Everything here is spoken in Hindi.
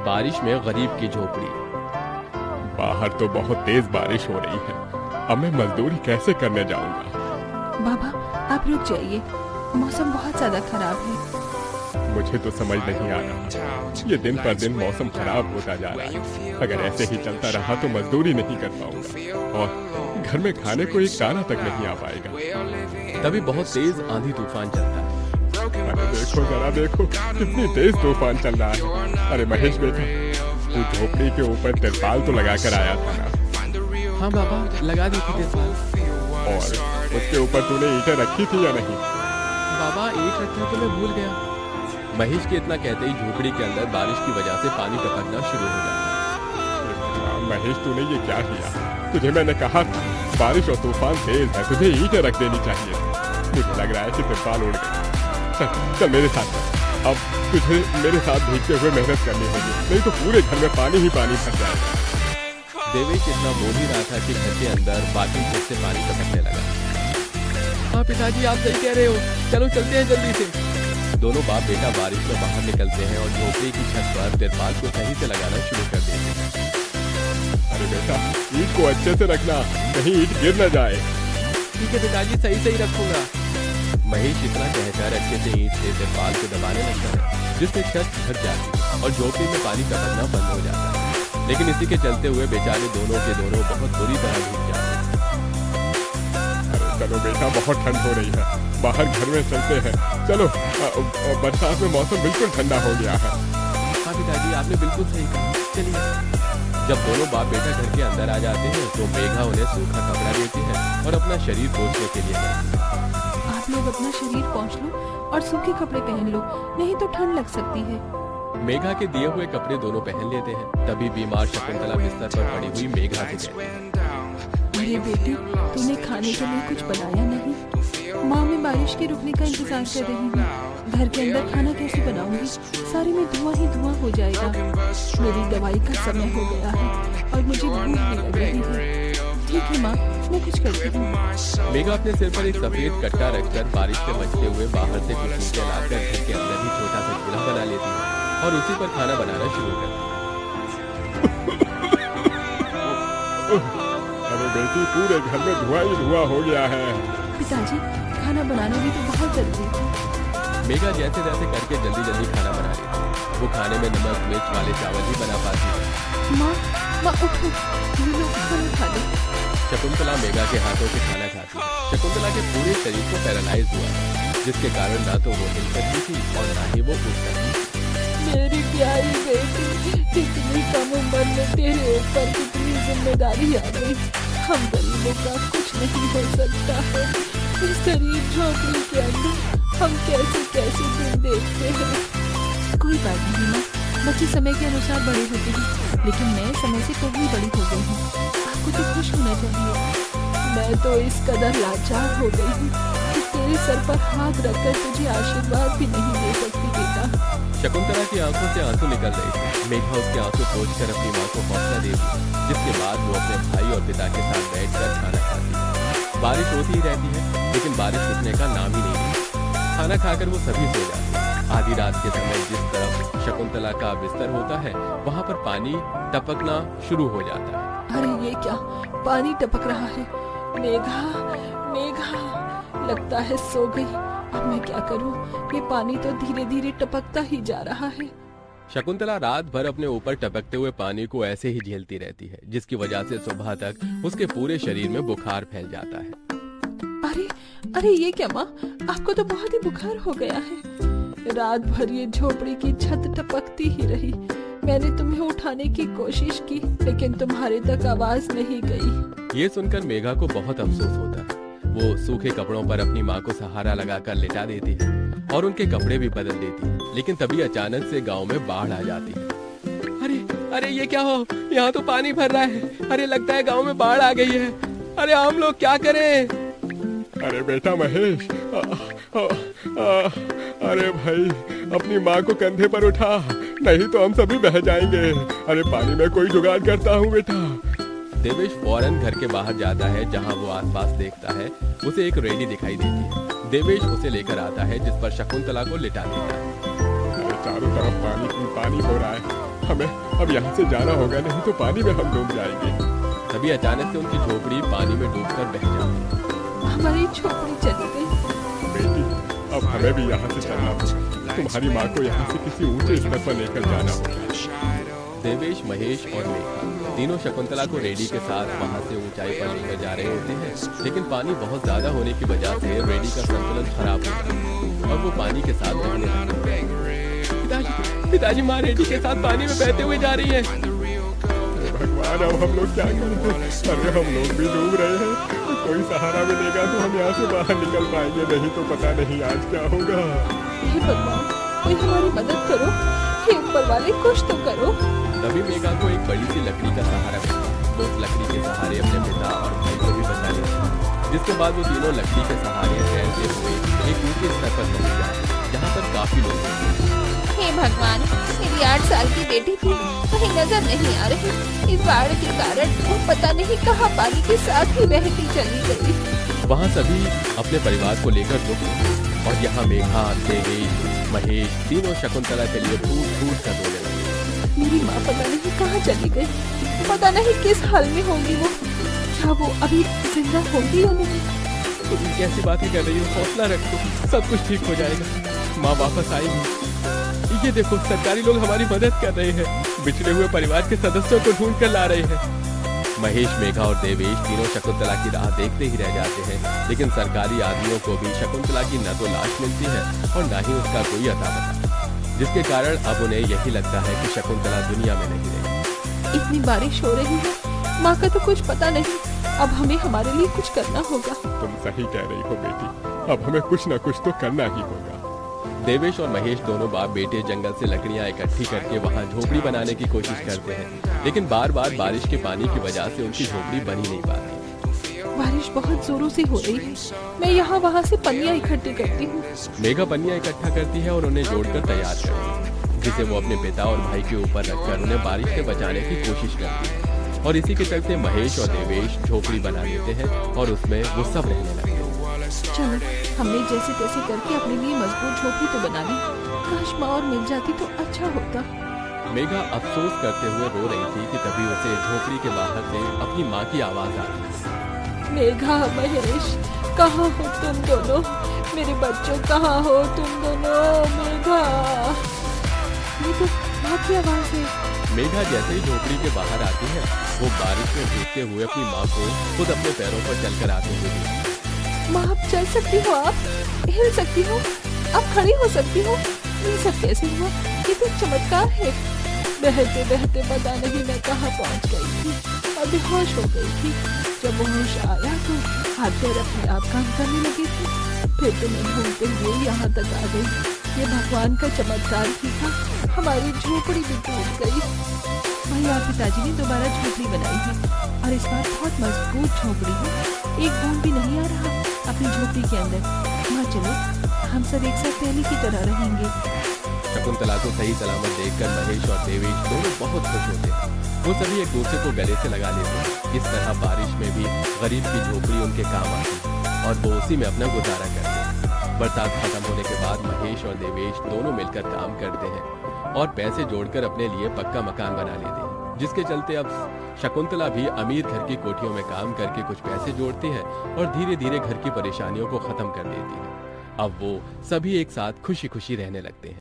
बारिश में गरीब की झोपड़ी। बाहर तो बहुत तेज बारिश हो रही है, अब मैं मजदूरी कैसे करने जाऊंगा? बाबा आप रुक जाइए, मौसम बहुत ज्यादा खराब है। मुझे तो समझ नहीं आ रहा, ये दिन पर दिन मौसम खराब होता जा रहा है। अगर ऐसे ही चलता रहा तो मजदूरी नहीं कर पाऊंगा और घर में खाने को एक दाना तक नहीं आ पाएगा। तभी बहुत तेज आंधी तूफान चलता है। अरे देखो जरा देखो, कितनी तेज तूफान चल रहा है। अरे महेश बेटा, तू झोपड़ी के ऊपर तिरपाल तो लगा कर आया था ना? हाँ बाबा, लगा दी थी तिरपाल। और उसके ऊपर तूने ईंटें रखी थी या नहीं? बाबा ईंट रखना तो मैं भूल गया। महेश के इतना कहते ही झोपड़ी के अंदर बारिश की वजह से पानी टपकना शुरू हो जाता है। महेश तूने ये क्या किया? तुझे मैंने कहा था बारिश और तूफान तेज है, तुझे ईंटें रख देनी चाहिए। मुझे लग रहा है कि तिरपाल उड़ गई। चल मेरे साथ चल। अब तुझे मेरे साथ भीगते हुए मेहनत करनी होगी, नहीं तो पूरे घर में पानी ही पानी भर जाएगा। देवेश इतना बोल ही रहा था कि घर के अंदर बाकी छत से पानी टपकने लगा। हाँ पिताजी आप सही कह रहे हो, चलो चलते हैं जल्दी से। दोनों बाप बेटा बारिश में बाहर निकलते हैं और झोपड़ी की छत पर तिरपाल को सही से लगाना शुरू कर देते हैं। अरे बेटा ईंट को अच्छे से रखना, कहीं ईंट गिर न जाए। ठीक है पिताजी, सही सही रखूंगा। महेश इतना कहकर अच्छे से ईंट से तिरपाल को दबाने लगता है, जिससे छत ढक जाती है और झोपड़ी में पानी टपकना बंद हो जाता है। लेकिन इसी के चलते हुए बेचारे दोनों के दोनों बहुत बुरी तरह भीग जाते हैं। चलो बेटा, बहुत ठंड हो रही है, बाहर घर में चलते हैं। चलो, बरसात में मौसम बिल्कुल ठंडा हो गया है। हाँ पिताजी आपने बिल्कुल सही कहा, चलिए। जब दोनों बाप बेटा घर के अंदर आ जाते हैं तो मेघा उन्हें सूखा कपड़ा देती है और अपना शरीर पोंछने के लिए कहती है। आप लोग अपना शरीर पोंछ लो और सूखे कपड़े पहन लो, नहीं तो ठंड लग सकती है। मेघा के दिए हुए कपड़े दोनों पहन लेते हैं। तभी बीमार शकुंतला बिस्तर पर पड़ी हुई मेघा से कहती है, अरे बेटी, तूने खाने के लिए कुछ बनाया नहीं? माँ मैं बारिश के रुकने का इंतजार कर रही हूँ। घर के अंदर खाना कैसे बनाऊंगी? सारे में धुआं ही धुआं हो जाएगा। मेरी दवाई का समय हो गया है और मुझे भूख भी लग रही है। ठीक है माँ, मैं कुछ करती हूँ। मेघा अपने सिर पर एक सफेद कट्टा रखकर बारिश से बचते हुए बाहर से कुछ नीचे लाकर घर के अंदर ही छोटा सा चूल्हा बना लेती है और उसी पर खाना बनाना शुरू करती है। अरे बेटी, पूरे घर में धुआं ही धुआं हो गया है। पिताजी खाना बनाना भी तो बहुत जरूरी है। मेघा जैसे जैसे करके जल्दी जल्दी खाना बना लेती है। वो खाने में नमक मिर्च वाले चावल ही बना पाती है। माँ उठो, ये लो खाना खा लो। शकुंतला मेघा के हाथों से खाना खाती है। शकुंतला के पूरे शरीर को पैरालाइज हुआ है, जिसके कारण ना तो वो हिल सकती थी और ना ही वो उठ सकती थी। मेरी प्यारी बेटी, इतनी कम उम्र में तेरे ऊपर कितनी जिम्मेदारी आ गई। हम गरीबों का कुछ नहीं हो सकता है। इस गरीब झोपड़ी के अंदर हम कैसे कैसे दिन देखते हैं। कोई बात नहीं माँ, बच्चे समय के अनुसार बड़े होते हैं, लेकिन मैं समय से पहले बड़ी हो गई हूँ। आपको तो खुश होना चाहिए। मैं तो इस कदर लाचार हो गई हूँ कि तेरे सर पर हाथ रखकर तुझे आशीर्वाद भी नहीं दे सकती बेटा। शकुंतला की आंखों से आंसू निकल रहे थे। मेघा उसके आंसू पोंछकर अपनी माँ को हौसला देती, जिसके बाद वो अपने भाई और पिता के साथ बैठकर खाना खाती है। बारिश होती ही रहती है, लेकिन बारिश रुकने का नाम ही नहीं लेती। खाना खाकर वो सभी सो जाते हैं। आधी रात के समय जिस तरफ शकुंतला का बिस्तर होता है, वहाँ पर पानी टपकना शुरू हो जाता है। अरे ये क्या, पानी टपक रहा है। मेघा मेघा, लगता है सो गई। अब मैं क्या करूं? ये पानी तो धीरे धीरे टपकता ही जा रहा है। शकुंतला रात भर अपने ऊपर टपकते हुए पानी को ऐसे ही झेलती रहती है, जिसकी वजह से सुबह तक उसके पूरे शरीर में बुखार फैल जाता है। अरे अरे ये क्या माँ, आपको तो बहुत ही बुखार हो गया है। रात भर ये झोपड़ी की छत टपकती ही रही। मैंने तुम्हें उठाने की कोशिश की, लेकिन तुम्हारे तक आवाज नहीं गई। ये सुनकर मेघा को बहुत अफसोस होता है। वो सूखे कपड़ों पर अपनी माँ को सहारा लगाकर लिटा देती है और उनके कपड़े भी बदल देती है। लेकिन तभी अचानक से गांव में बाढ़ आ जाती है। अरे अरे ये क्या हो, यहाँ तो पानी भर रहा है। अरे लगता है गांव में बाढ़ आ गई है। अरे हम लोग क्या करें? अरे बेटा महेश, अरे भाई, अपनी माँ को कंधे पर उठा, नहीं तो हम सभी बह जाएंगे। अरे पानी में कोई जुगाड़ करता हूँ बेटा। देवेश फौरन घर के बाहर जाता है। जहाँ वो आसपास देखता है, उसे एक रेडी दिखाई देती है। देवेश उसे लेकर आता है, जिस पर शकुंतला को लिटा देता है। चारों तरफ पानी ही पानी हो रहा है। हमें अब यहाँ से जाना होगा, नहीं तो पानी में हम डूब जाएंगे। तभी अचानक से उनकी झोपड़ी पानी में डूबकर बह जाती। हमारी झोपड़ी चली गई। बेटी, अब हमें भी यहाँ से चलना होगा। तुम्हारी माँ को यहाँ से किसी ऊंचे स्तर पर लेकर जाना होगा। देवेश, महेश और मेघा तीनों शकुंतला को रेडी के साथ वहां से ऊंचाई पर लेकर जा रहे होते हैं, लेकिन पानी बहुत ज्यादा होने की वजह से रेडी का संतुलन खराब हो जाता है और वो पानी के साथ बहने लगती है। पिताजी, माँ रेडी के साथ पानी में बहते हुए जा रही है। भगवान, अब हम लोग क्या करें? अरे हम लोग भी डूब रहे हैं। कोई सहारा मिलेगा तो हम यहाँ से बाहर निकल पाएंगे, नहीं तो पता नहीं आज क्या होगा। हे भगवान, कोई हमारी मदद करो। हे ऊपर वाले, कुछ तो करो। तभी मेघा को एक बड़ी सी लकड़ी का सहारा मिला। वो उस लकड़ी के सहारे अपने पिता और भाई को भी बचा लिया, जिसके बाद वो तीनों लकड़ी के सहारे तैरते हुए एक ऊंचे स्तर पर पहुंच गए, जहाँ पर काफी लोग थे। हे भगवान, मेरी 8 साल की बेटी थी, कहीं नजर नहीं आ रही। इस बाढ़ के कारण वो पता नहीं कहाँ पानी के साथ ही बहती चली गई। वहाँ सभी अपने परिवार को लेकर दुख हुए और यहाँ मेघा, देवेश, महेश तीनों शकुंतला के लिए फूट फूट कर रोने लगे। मेरी माँ पता नहीं कहाँ चली गई, पता नहीं किस हाल में होगी वो। क्या वो अभी जिंदा होगी या नहीं? तुम कैसी बातें कर रही हो? हौसला रखो, सब कुछ ठीक हो जाएगा। माँ वापस आएगी। ये देखो, सरकारी लोग हमारी मदद कर रहे हैं, बिछड़े हुए परिवार के सदस्यों को ढूंढ कर ला रहे हैं। महेश, मेघा और देवेश तीनों शकुंतला की राह देखते ही रह जाते हैं, लेकिन सरकारी आदमियों को भी शकुंतला की न तो लाश मिलती है और न ही उसका कोई अता पता, जिसके कारण अब उन्हें यही लगता है कि शकुंतला दुनिया में नहीं रही। इतनी बारिश हो रही है, माँ का तो कुछ पता नहीं। अब हमें हमारे लिए कुछ करना होगा। तुम सही कह रही हो बेटी, अब हमें कुछ न कुछ तो करना ही होगा। देवेश और महेश दोनों बाप बेटे जंगल से लकड़ियां इकट्ठी करके वहां झोपड़ी बनाने की कोशिश करते हैं, लेकिन बार बार बारिश के पानी की वजह से उनकी झोपड़ी बन ही नहीं पाती। बारिश बहुत जोरों से हो रही है। मैं यहाँ वहाँ से पन्नियाँ इकट्ठी करती हूँ। मेघा पन्नियां इकट्ठा करती है और उन्हें जोड़कर तैयार करती है, जिसे वो अपने पिता और भाई के ऊपर रखकर उन्हें बारिश से बचाने की कोशिश करती है। और इसी के चलते महेश और देवेश झोपड़ी बना लेते हैं और उसमें वो सब रहने लगते हैं। चलो, हमने जैसे तैसे करके अपने लिए मजबूत झोपड़ी तो बना ली। काश माँ और मिल जाती तो अच्छा होता। मेघा अफसोस करते हुए रो रही थी कि तभी उसे झोपड़ी के बाहर से अपनी माँ की आवाज आ रही। मेघा, महेश, कहाँ हो तुम दोनों? मेरे बच्चों, कहाँ हो तुम दोनों? मेघा, ये तो माँ की आवाज है। मेघा जैसे ही झोपड़ी के बाहर आती है, वो बारिश में भीगते हुए अपनी माँ को खुद अपने पैरों पर चलकर आते हुए देखती है। माँ, आप चल सकती हो, आप हिल सकती हो, आप खड़ी हो सकती हो। ये सब कैसे हुआ? ये तो चमत्कार है। बहते बहते पता नहीं मैं कहाँ पहुँच गई थी और बेहोश हो गई थी। जब होश आया तो हाथ पैर अपने आप काम करने लगे थे। फिर तो मैं ढूंढते हुए यहाँ तक आ गई। ये भगवान का चमत्कार ही था। हमारी झोपड़ी भी टूट गई। भैया, पिताजी ने दोबारा झोपड़ी बनाई है और इस बार बहुत मजबूत झोपड़ी है। एक बूंद भी नहीं आ रहा अपनी झोपड़ी के अंदर। माँ, चलो हम सब एक साथ पहले की तरह रहेंगे। शकुंतला को सही सलामत देखकर महेश और देवेश दोनों बहुत खुश होते हैं। वो सभी एक दूसरे को गले से लगा लेते हैं। इस तरह बारिश में भी गरीब की झोपड़ी उनके काम आती है और वो उसी में अपना गुजारा करते हैं। बरसात खत्म होने के बाद महेश और देवेश दोनों मिलकर काम करते हैं और पैसे जोड़कर अपने लिए पक्का मकान बना लेते हैं, जिसके चलते अब शकुंतला भी अमीर घर की कोठियों में काम करके कुछ पैसे जोड़ती है और धीरे धीरे घर की परेशानियों को खत्म कर देती है। अब वो सभी एक साथ खुशी खुशी रहने लगते हैं।